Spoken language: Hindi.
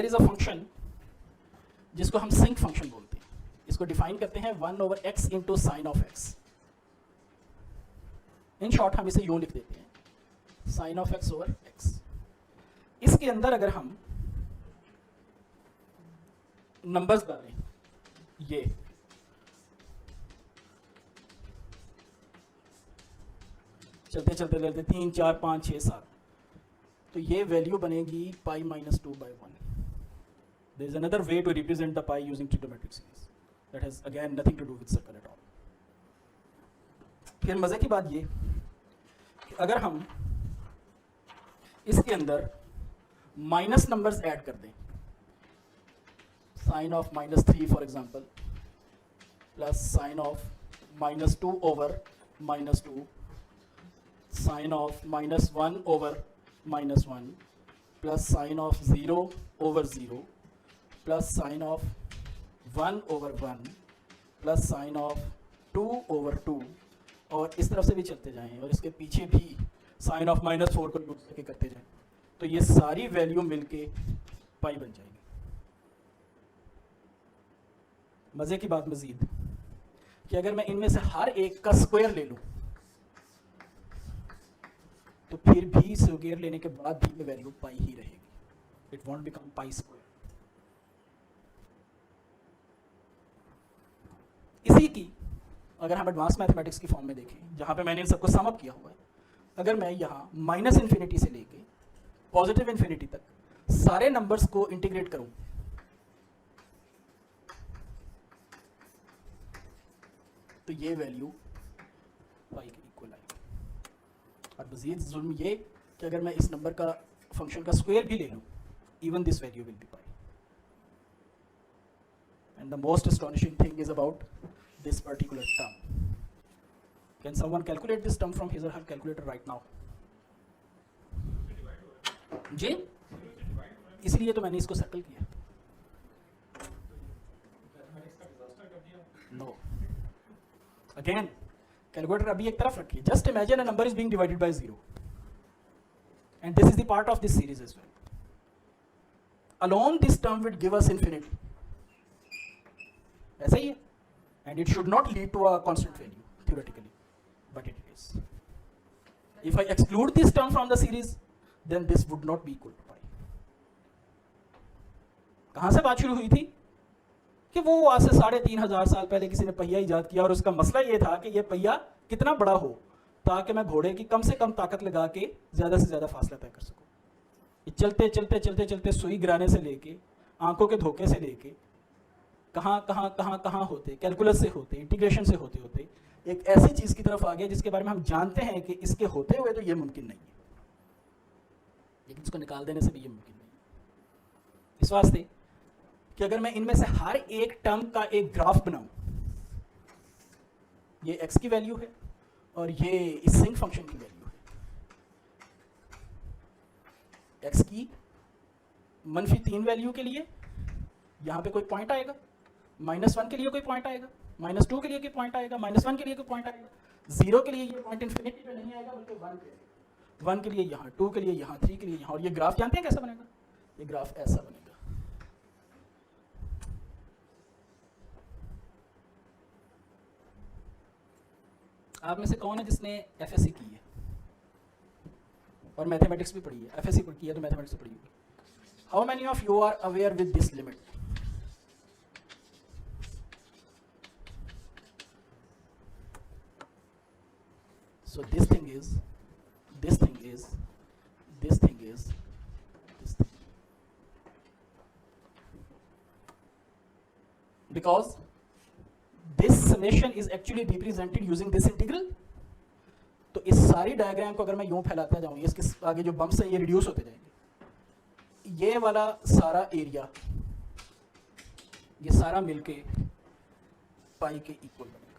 देयर इज अ फंक्शन जिसको हम सिंक फंक्शन बोलते हैं, इसको डिफाइन करते हैं 1/x into sine of x. In short हम इसे यूं लिख देते हैं sine of x over x. इसके अंदर अगर हम नंबर्स डालें, ये चलते चलते चलते 3 4 5 6 7, तो ये वैल्यू बनेगी pi minus 2/1। There is another way to represent the pi using trigonometric series that has again nothing to do with circle at all. फिर मजे की बात ये कि अगर हम इसके अंदर माइनस नंबर्स ऐड कर दें, sine of -3 for example plus sine of -2 over -2, sine of -1 over -1 plus sine of 0 over 0 plus sine of 1 over 1 plus sine of 2 over 2, और इस तरफ से भी चलते जाएं और इसके पीछे भी साइन ऑफ -4 को यूज करके करते जाएं, तो ये सारी वैल्यू मिलके पाई बन जाएगी। मजे की बात मजीद कि अगर मैं इनमें से हर एक का स्क्वायर ले लूं तो फिर भी स्क्वायर लेने के बाद भी ये वैल्यू पाई ही रहेगी, it won't become pi square. इसी की अगर हम एडवांस मैथमेटिक्स की फॉर्म में देखें, जहां पे मैंने इन सबको सम अप किया हुआ है, अगर मैं यहाँ -∞ से लेके +∞ तक सारे नंबर्स को इंटीग्रेट करूं, तो ये वैल्यू पाई के इक्वल आएगी। और मजीद जुल्म ये कि अगर मैं इस नंबर का फंक्शन का स्क्वायर भी ले लूं, even this value will be pi. And the most astonishing thing is about this particular term. Can someone calculate this term from his or her calculator right now? जी, इसलिए तो मैंने इसको सर्कल किया। नो, अगेन कैलकुलेटर अभी एक तरफ रखिए। Just imagine a number is being divided by 0 and this is the part of this series as well. Alone this term will give us infinity, ऐसा ही है, and it should not lead to a constant value theoretically, but it is. If I exclude this term from the series, then this would not be equal to pi. कहां से बात शुरू हुई थी कि वो आज से 3500 साल पहले किसी ने पहिया इजाद किया और उसका मसला ये था कि ये पहिया कितना बड़ा हो ताकि मैं घोड़े की कम से कम ताकत लगा के ज्यादा से ज्यादा फासला तय कर सकूं। ये चलते चलते चलते चलते सुई गिराने से लेके आंखों के धोखे से लेके कहाँ होते, कैलकुलस से होते, इंटीग्रेशन से होते होते एक ऐसी चीज की तरफ आ गया जिसके बारे में हम जानते हैं कि इसके होते हुए तो ये मुमकिन नहीं है, लेकिन इसको निकाल देने से भी ये मुमकिन नहीं है। इस वास्ते कि अगर मैं इनमें से हर एक टर्म का एक ग्राफ बनाऊं, ये x की वैल्यू है और ये इस सिंक फंक्शन की वैल्यू है, x की -3 वैल्यू के लिए यहाँ पे कोई पॉइंट आएगा, -1 के लिए कोई पॉइंट आएगा, -2 के लिए कोई पॉइंट आएगा, -1 के लिए कोई पॉइंट आएगा, 0 के लिए ये पॉइंट इंफिनिटी पे नहीं आएगा बल्कि 1 के लिए यहाँ, 2 के लिए यहाँ, 3 के लिए यहाँ। और ये ग्राफ जानते हैं कैसा बनेगा? ये ग्राफ ऐसा बनेगा। आप में से कौन है जिसने एफएससी की है और मैथमेटिक्स भी पढ़ी है? एफएससी की है तो मैथमेटिक्स पढ़ी होगी। How many of you are aware with this limit? So this thing is, this thing is, this thing is, this thing. Because this summation is actually represented using this integral. तो इस सारी डायग्राम को अगर मैं यूं फैलाता जाऊं, इसके आगे जो बम्प्स हैं ये रिड्यूस होते जाएंगे। ये वाला सारा एरिया, ये सारा मिलके पाई के इक्वल बनेगा।